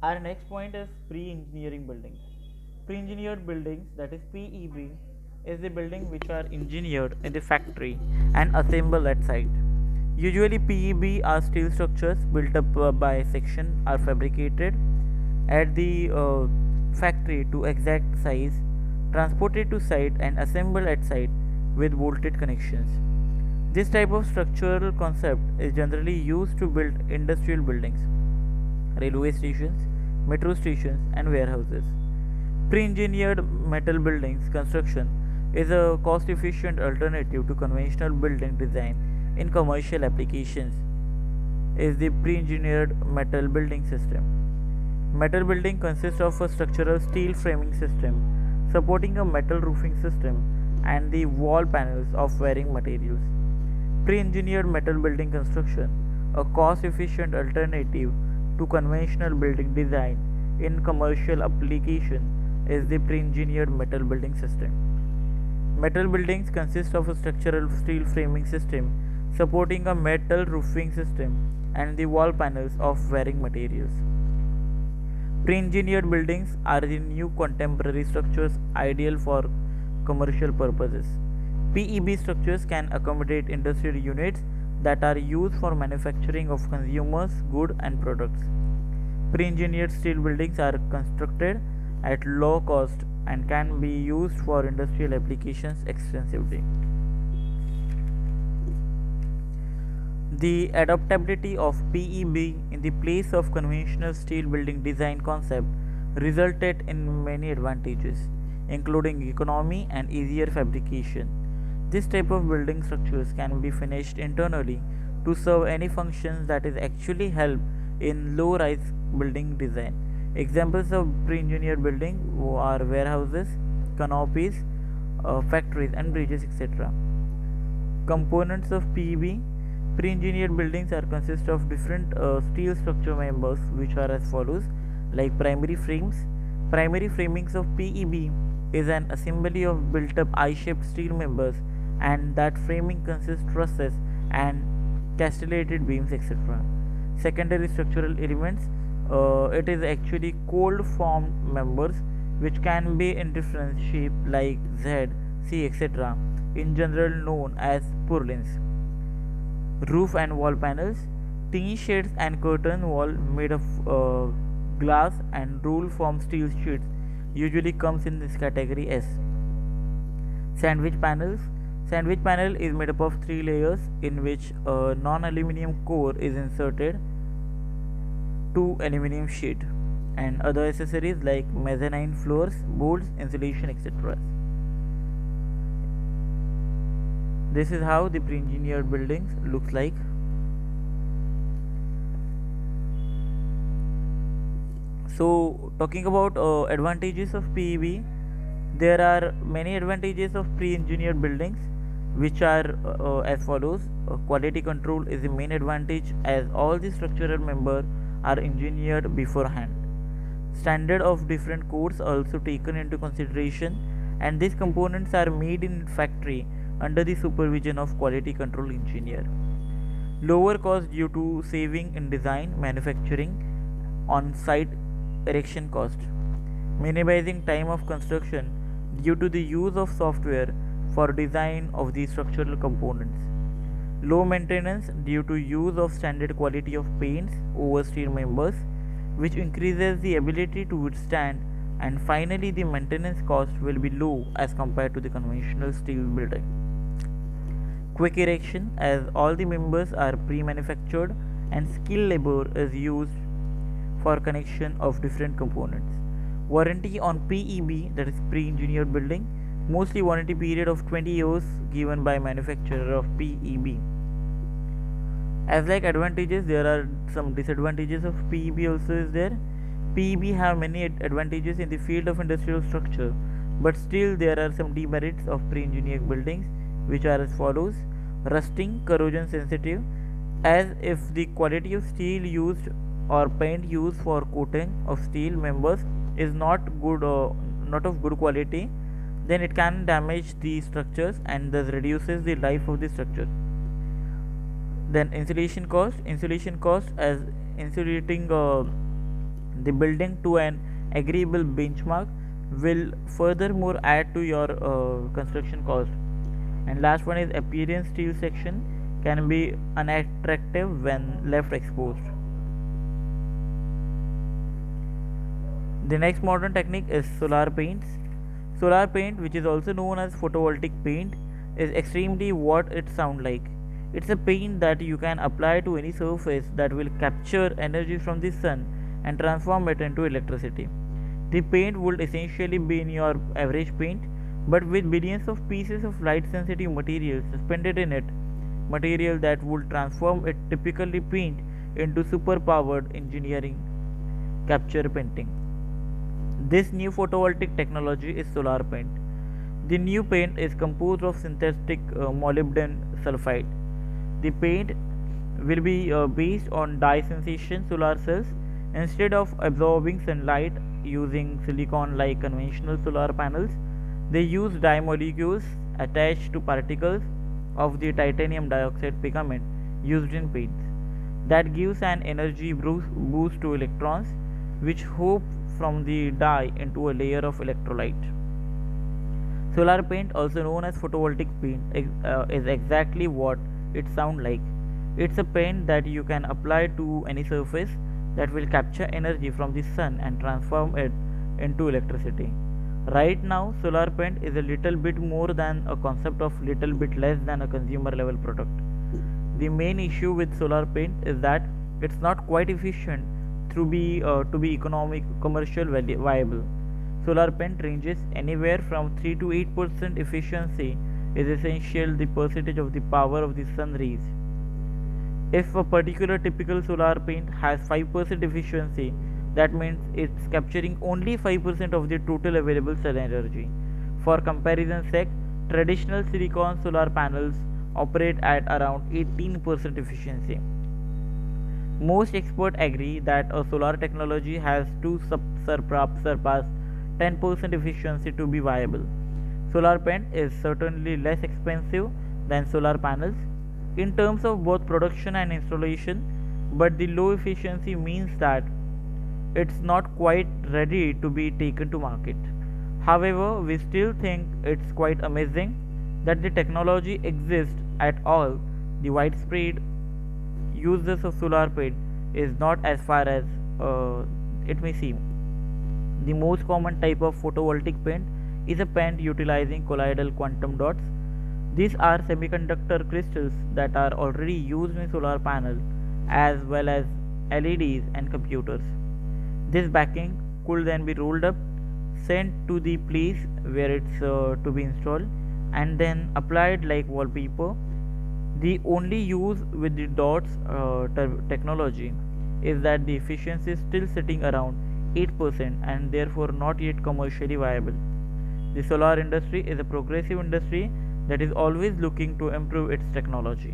Our next point is pre-engineering buildings. Pre-engineered buildings, that is PEB, is the building which are engineered in the factory and assembled at site. Usually PEB are steel structures built up by section are fabricated at the factory to exact size, transported to site and assembled at site with bolted connections. This type of structural concept is generally used to build industrial buildings, railway stations, metro stations, and warehouses. Pre engineered metal buildings construction is a cost efficient alternative to conventional building design in commercial applications. Is the pre engineered metal building system. Metal building consists of a structural steel framing system supporting a metal roofing system and the wall panels of varying materials. Pre-engineered metal building construction, a cost-efficient alternative to conventional building design in commercial application, is the pre-engineered metal building system. Metal buildings consist of a structural steel framing system supporting a metal roofing system and the wall panels of varying materials. Pre-engineered buildings are the new contemporary structures ideal for commercial purposes. PEB structures can accommodate industrial units that are used for manufacturing of consumers' goods and products. Pre-engineered steel buildings are constructed at low cost and can be used for industrial applications extensively. The adaptability of PEB in the place of conventional steel building design concept resulted in many advantages, including economy and easier fabrication. This type of building structures can be finished internally to serve any functions that is actually help in low-rise building design. Examples of pre-engineered building are warehouses, canopies, factories and bridges, etc. Components of PEB. Pre-engineered buildings are consist of different steel structure members which are as follows, like primary frames. Primary framings of PEB is an assembly of built up I-shaped steel members and that framing consists trusses and castellated beams, etc. Secondary structural elements, it is actually cold formed members which can be in different shape like Z, C, etc. in general known as purlins. Roof and wall panels, tin shades and curtain wall made of glass and roll from steel sheets usually comes in this category S. Sandwich panels. Sandwich panel is made up of three layers in which a non-aluminium core is inserted to aluminium sheet and other accessories like mezzanine floors, bolts, insulation, etc. This is how the pre-engineered buildings looks like. So talking about advantages of PEB, there are many advantages of pre-engineered buildings which are as follows. Quality control is the main advantage as all the structural members are engineered beforehand. Standard of different codes are also taken into consideration and these components are made in factory under the supervision of quality control engineer. Lower cost due to saving in design, manufacturing, on site erection cost. Minimizing time of construction due to the use of software for design of the structural components. Low maintenance due to use of standard quality of paints over steel members, which increases the ability to withstand, and finally the maintenance cost will be low as compared to the conventional steel building. Quick erection as all the members are pre-manufactured and skilled labor is used for connection of different components. Warranty on PEB, that is pre-engineered building, mostly warranty period of 20 years given by manufacturer of PEB. As like advantages, there are some disadvantages of PEB also is there. PEB have many advantages in the field of industrial structure, but still there are some demerits of pre-engineered buildings which are as follows. Rusting, corrosion sensitive, as if the quality of steel used or paint used for coating of steel members is not good or not of good quality, then it can damage the structures and thus reduces the life of the structure. Then insulation cost as insulating the building to an agreeable benchmark will furthermore add to your construction cost. And last one is appearance. Steel section can be unattractive when left exposed. The next modern technique is solar paints. Solar paint, which is also known as photovoltaic paint, is extremely what it sounds like. It's a paint that you can apply to any surface that will capture energy from the sun and transform it into electricity. The paint would essentially be in your average paint, but with billions of pieces of light sensitive material suspended in it, material that would transform it typically paint into super powered engineering capture painting. This new photovoltaic technology is solar paint. The new paint is composed of synthetic molybdenum sulfide. The paint will be based on dye sensation solar cells instead of absorbing sunlight using silicon like conventional solar panels. They use dye molecules attached to particles of the titanium dioxide pigment used in paints. That gives an energy boost to electrons which hope from the dye into a layer of electrolyte. Solar paint, also known as photovoltaic paint, is exactly what it sounds like. It's a paint that you can apply to any surface that will capture energy from the sun and transform it into electricity. Right now, solar paint is a little bit more than a concept of little bit less than a consumer level product. The main issue with solar paint is that it's not quite efficient to be economic commercial viable. Solar paint ranges anywhere from 3 to 8% efficiency is essential the percentage of the power of the sun rays. If a particular typical solar paint has 5% efficiency, that means it's capturing only 5% of the total available sun energy. For comparison sake, traditional silicon solar panels operate at around 18% efficiency. Most experts agree that a solar technology has to surpass 10% efficiency to be viable. Solar paint is certainly less expensive than solar panels in terms of both production and installation, but the low efficiency means that it's not quite ready to be taken to market. However, we still think it's quite amazing that the technology exists at all. The widespread uses of solar paint is not as far as it may seem. The most common type of photovoltaic paint is a paint utilizing colloidal quantum dots. These are semiconductor crystals that are already used in solar panels as well as LEDs and computers. This backing could then be rolled up, sent to the place where it's to be installed, and then applied like wallpaper. The only use with the dots technology is that the efficiency is still sitting around 8% and therefore not yet commercially viable. The solar industry is a progressive industry that is always looking to improve its technology.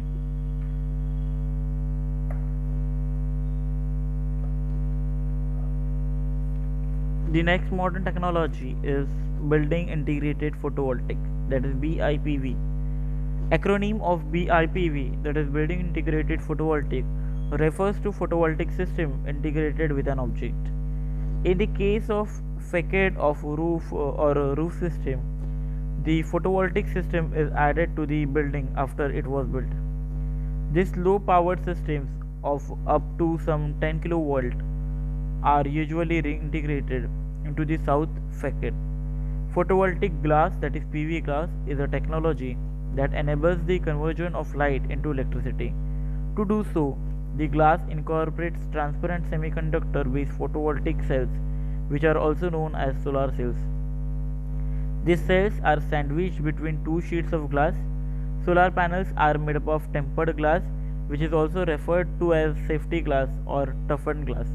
The next modern technology is building integrated photovoltaic, that is BIPV. Acronym of BIPV, that is building integrated photovoltaic, refers to photovoltaic system integrated with an object. In the case of facade of roof or a roof system, the photovoltaic system is added to the building after it was built. These low powered systems of up to some 10 kilovolt are usually reintegrated into the south facade. Photovoltaic glass, that is PV glass, is a technology that enables the conversion of light into electricity. To do so, the glass incorporates transparent semiconductor based photovoltaic cells, which are also known as solar cells. These cells are sandwiched between two sheets of glass. Solar panels are made up of tempered glass, which is also referred to as safety glass or toughened glass.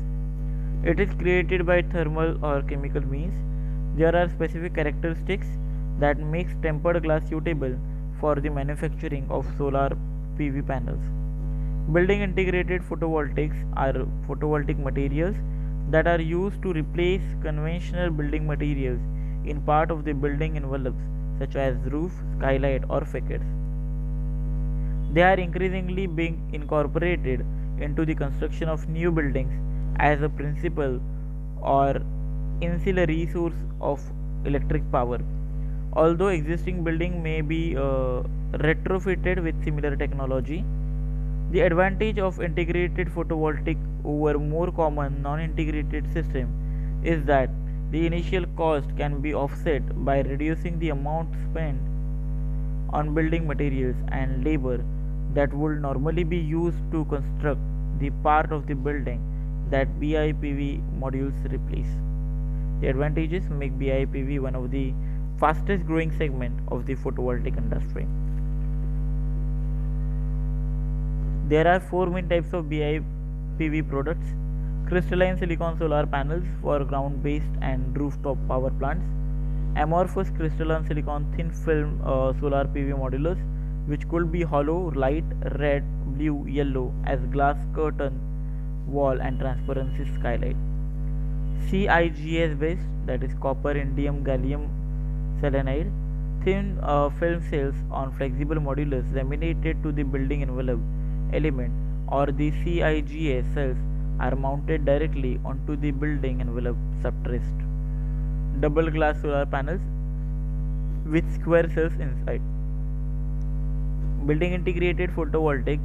It is created by thermal or chemical means. There are specific characteristics that makes tempered glass suitable for the manufacturing of solar PV panels. Building integrated photovoltaics are photovoltaic materials that are used to replace conventional building materials in part of the building envelopes such as roof, skylight or facades. They are increasingly being incorporated into the construction of new buildings as a principle or ancillary source of electric power. Although existing building may be retrofitted with similar technology, the advantage of integrated photovoltaic over more common non-integrated system is that the initial cost can be offset by reducing the amount spent on building materials and labor that would normally be used to construct the part of the building that BIPV modules replace. The advantages make BIPV one of the fastest growing segment of the photovoltaic industry. There are four main types of BIPV products: crystalline silicon solar panels for ground based and rooftop power plants, amorphous crystalline silicon thin film solar PV modulars, which could be hollow, light, red, blue, yellow as glass curtain wall and transparency skylight. CIGS based, that is copper, indium, gallium selenide, thin film cells on flexible modulars laminated to the building envelope element, or the CIGS cells are mounted directly onto the building envelope substrate. Double glass solar panels with square cells inside. Building integrated photovoltaic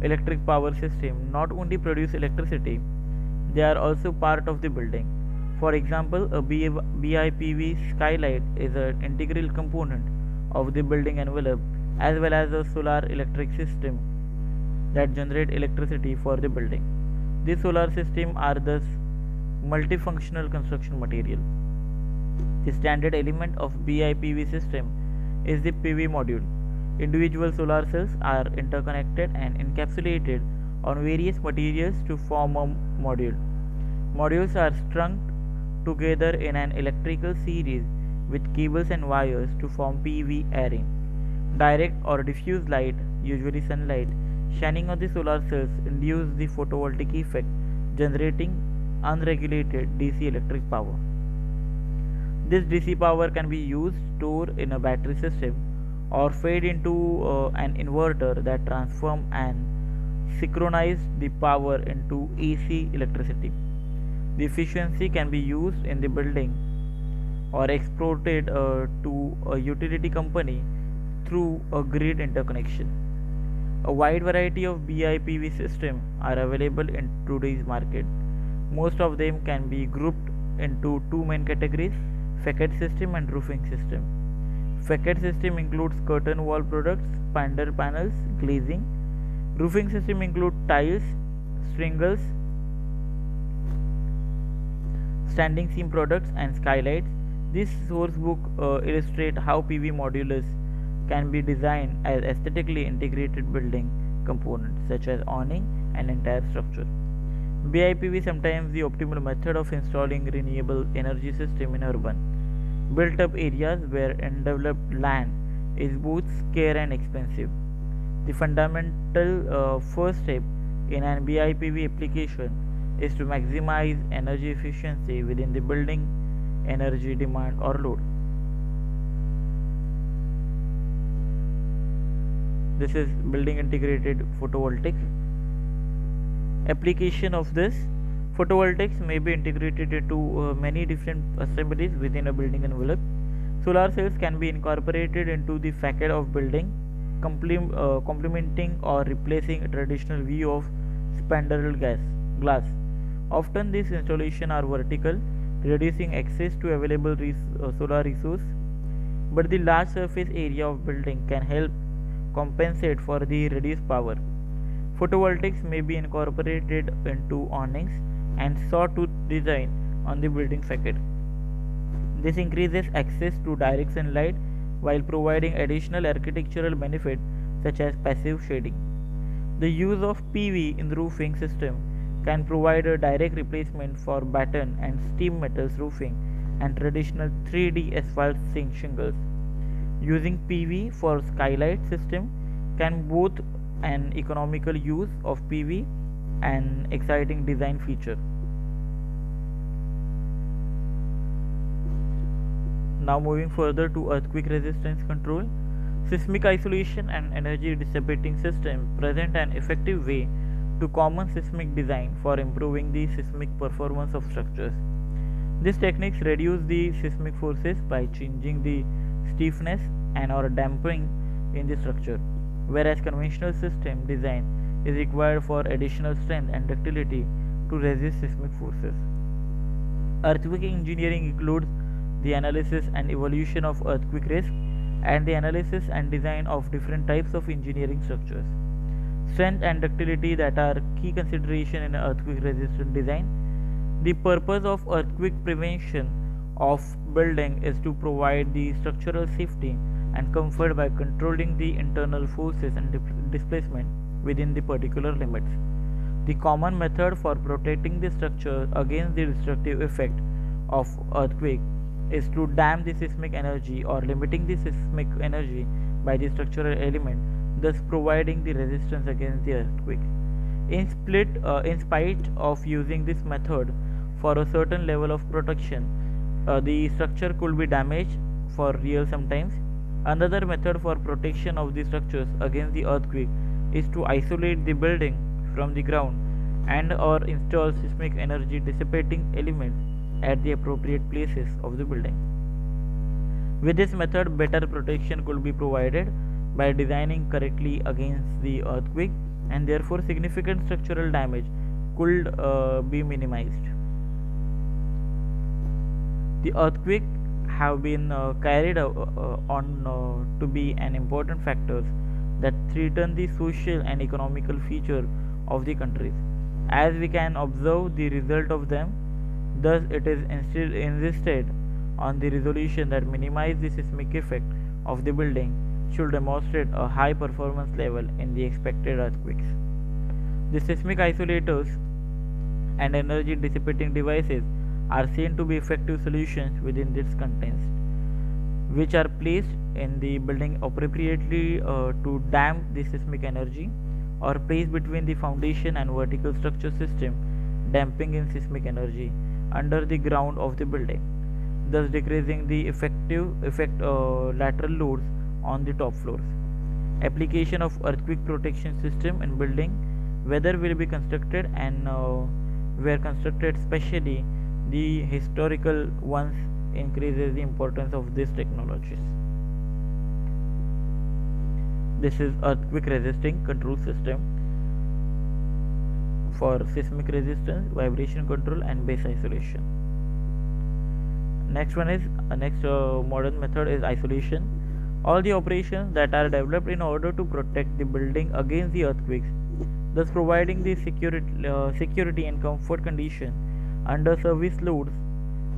electric power system not only produce electricity, they are also part of the building. For example, a BIPV skylight is an integral component of the building envelope as well as a solar electric system that generate electricity for the building. These solar systems are thus multifunctional construction material. The standard element of BIPV system is the PV module. Individual solar cells are interconnected and encapsulated on various materials to form a module. Modules are strung together in an electrical series with cables and wires to form PV array. Direct or diffuse light, usually sunlight, shining on the solar cells induce the photovoltaic effect, generating unregulated DC electric power. This DC power can be used stored in a battery system or fed into an inverter that transform and synchronize the power into AC electricity. The efficiency can be used in the building or exported to a utility company through a grid interconnection. A wide variety of BIPV systems are available in today's market. Most of them can be grouped into two main categories: facade system and roofing system. Facade system includes curtain wall products, spandrel panels, glazing. Roofing system include tiles, shingles, standing seam products and skylights. This source book illustrates how PV modulars can be designed as aesthetically integrated building components such as awning and entire structure. BIPV sometimes the optimal method of installing renewable energy system in urban built up areas where undeveloped land is both scarce and expensive. The fundamental first step in an BIPV application is to maximize energy efficiency within the building energy demand or load. This is building integrated photovoltaic. Application of this photovoltaics may be integrated into many different assemblies within a building envelope. Solar cells can be incorporated into the facade of building, complementing or replacing a traditional view of spandrel glass. Often these installations are vertical, reducing access to available solar resource, but the large surface area of building can help compensate for the reduced power. Photovoltaics may be incorporated into awnings and sawtooth design on the building facade. This increases access to direct sunlight while providing additional architectural benefits such as passive shading. The use of PV in the roofing system can provide a direct replacement for batten and steam metals roofing and traditional 3D asphalt shingles. Using PV for skylight system can both an economical use of PV and exciting design feature. Now moving further to earthquake resistance control, seismic isolation and energy dissipating system present an effective way to common seismic design for improving the seismic performance of structures. These techniques reduce the seismic forces by changing the stiffness and or damping in the structure, whereas conventional system design is required for additional strength and ductility to resist seismic forces. Earthquake engineering includes the analysis and evaluation of earthquake risk and the analysis and design of different types of engineering structures. Strength and ductility that are key consideration in earthquake resistant design. The purpose of earthquake prevention of building is to provide the structural safety and comfort by controlling the internal forces and displacement within the particular limits. The common method for protecting the structure against the destructive effect of earthquake is to dam the seismic energy or limiting the seismic energy by the structural element, thus providing the resistance against the earthquake. In spite of using this method for a certain level of protection, the structure could be damaged for real sometimes. Another method for protection of the structures against the earthquake is to isolate the building from the ground and or install seismic energy dissipating elements at the appropriate places of the building. With this method, better protection could be provided by designing correctly against the earthquake, and therefore significant structural damage could be minimized. The earthquake have been carried on to be an important factors that threaten the social and economical future of the countries. As we can observe the result of them, thus it is instead insisted on the resolution that minimize the seismic effect of the building should demonstrate a high performance level in the expected earthquakes. The seismic isolators and energy dissipating devices are seen to be effective solutions within this context, which are placed in the building appropriately to damp the seismic energy or placed between the foundation and vertical structure system, damping in seismic energy under the ground of the building, thus decreasing the lateral loads on the top floors. Application of earthquake protection system in building, whether will be constructed and were constructed specially the historical ones, increases the importance of these technologies. This is earthquake resisting control system for seismic resistance, vibration control and base isolation. Next one is modern method is isolation. All the operations that are developed in order to protect the building against the earthquakes, thus providing the security and comfort condition under service loads,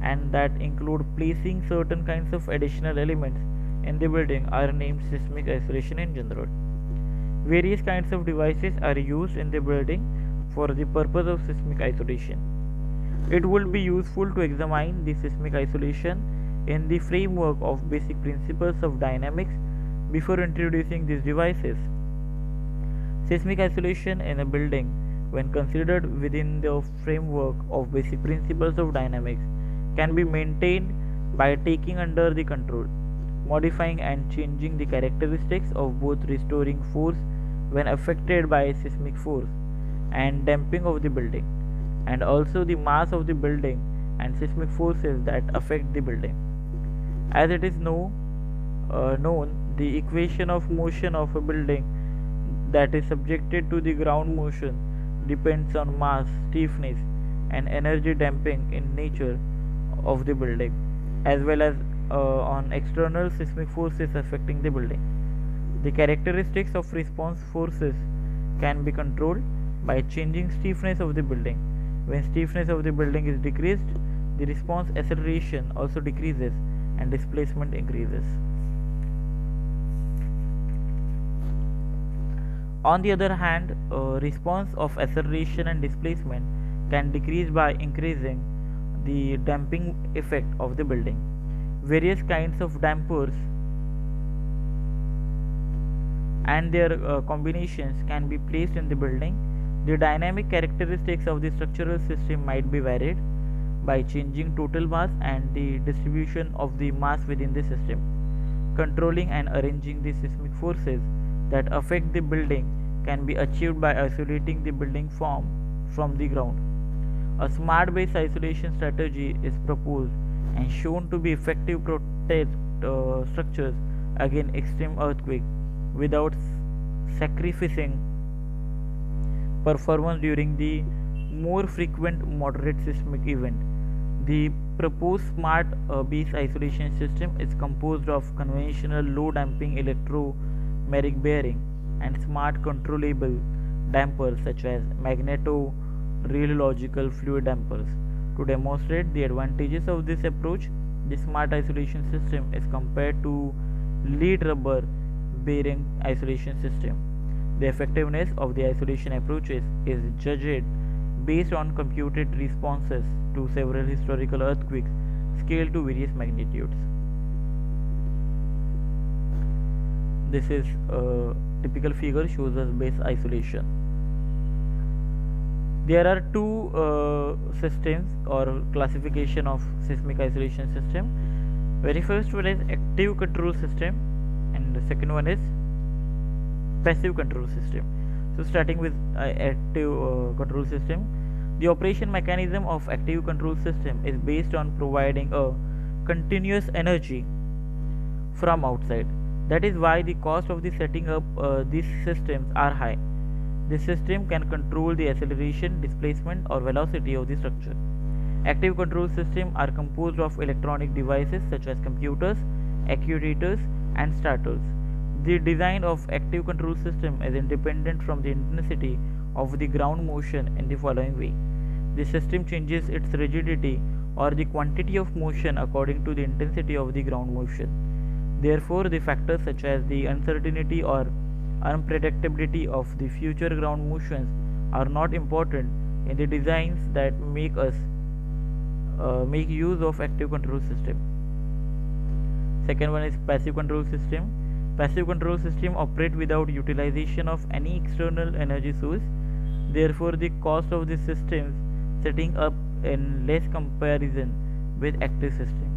and that include placing certain kinds of additional elements in the building, are named seismic isolation in general. Various kinds of devices are used in the building for the purpose of seismic isolation. It will be useful to examine the seismic isolation in the framework of basic principles of dynamics before introducing these devices. Seismic isolation in a building, when considered within the framework of basic principles of dynamics, can be maintained by taking under the control, modifying and changing the characteristics of both restoring force when affected by seismic force and damping of the building, and also the mass of the building and seismic forces that affect the building. As it is known, the equation of motion of a building that is subjected to the ground motion depends on mass, stiffness, and energy damping in nature of the building, as well as on external seismic forces affecting the building. The characteristics of response forces can be controlled by changing stiffness of the building. When stiffness of the building is decreased, the response acceleration also decreases and displacement increases. On the other hand, response of acceleration and displacement can decrease by increasing the damping effect of the building. Various kinds of dampers and their combinations can be placed in the building. The dynamic characteristics of the structural system might be varied by changing total mass and the distribution of the mass within the system. Controlling and arranging the seismic forces that affect the building can be achieved by isolating the building from the ground. A smart base isolation strategy is proposed and shown to be effective protect structures against extreme earthquake without sacrificing performance during the more frequent moderate seismic event. The proposed smart base isolation system is composed of conventional low damping electromeric bearing and smart controllable dampers such as magneto rheological fluid dampers. To demonstrate the advantages of this approach, the smart isolation system is compared to lead rubber bearing isolation system. The effectiveness of the isolation approaches is judged based on computed responses to several historical earthquakes scaled to various magnitudes. This is a typical figure shows us base isolation. There are two systems or classification of seismic isolation system. Very first one is active control system and the second one is passive control system. So starting with active control system, the operation mechanism of active control system is based on providing a continuous energy from outside. That is why the cost of the setting up these systems are high. This system can control the acceleration, displacement or velocity of the structure. Active control systems are composed of electronic devices such as computers, actuators and starters. The design of active control system is independent from the intensity of the ground motion in the following way. The system changes its rigidity or the quantity of motion according to the intensity of the ground motion. Therefore, the factors such as the uncertainty or unpredictability of the future ground motions are not important in the designs that make use of active control system. Second one is passive control system. Passive control system operate without utilization of any external energy source. Therefore, the cost of the systems setting up in less comparison with active system.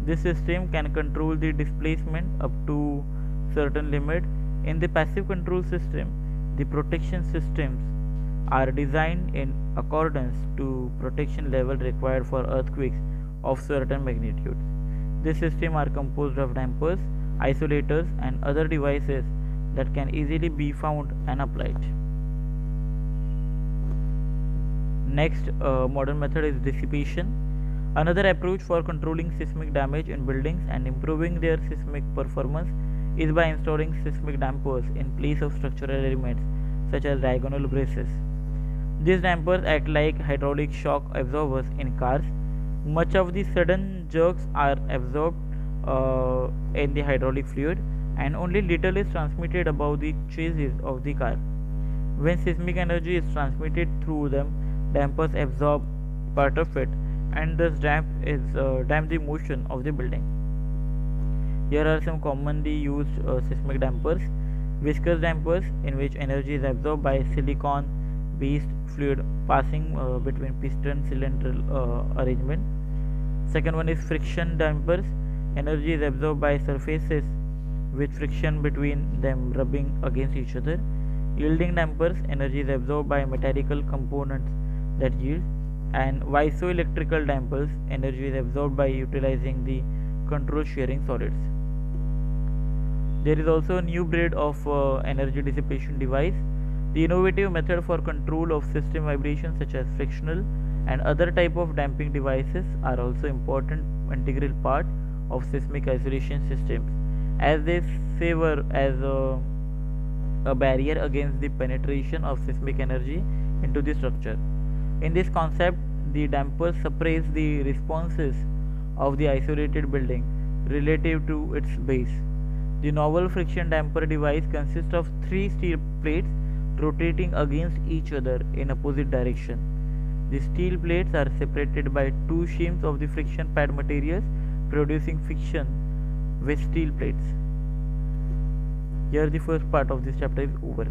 This system can control the displacement up to certain limit. In the passive control system, the protection systems are designed in accordance to protection level required for earthquakes of certain magnitudes. This system are composed of dampers, isolators and other devices that can easily be found and applied. Next modern method is dissipation. Another approach for controlling seismic damage in buildings and improving their seismic performance is by installing seismic dampers in place of structural elements such as diagonal braces. These dampers act like hydraulic shock absorbers in cars. Much of the sudden jerks are absorbed in the hydraulic fluid and only little is transmitted above the chassis of the car. When seismic energy is transmitted through them, dampers absorb part of it and thus damp the motion of the building. Here are some commonly used seismic dampers. Viscous dampers, in which energy is absorbed by silicon based fluid passing between piston cylindrical arrangement. Second one is friction dampers. Energy is absorbed by surfaces with friction between them rubbing against each other. Yielding dampers, energy is absorbed by mechanical components that yield. And isoelectrical dampers, energy is absorbed by utilizing the control shearing solids. There is also a new breed of energy dissipation device. The innovative method for control of system vibrations such as frictional and other type of damping devices are also important integral part of seismic isolation systems, as they serve as a barrier against the penetration of seismic energy into the structure. In this concept, the dampers suppress the responses of the isolated building relative to its base. The novel friction damper device consists of three steel plates rotating against each other in opposite direction. The steel plates are separated by two shims of the friction pad materials, producing friction with steel plates. Here the first part of this chapter is over.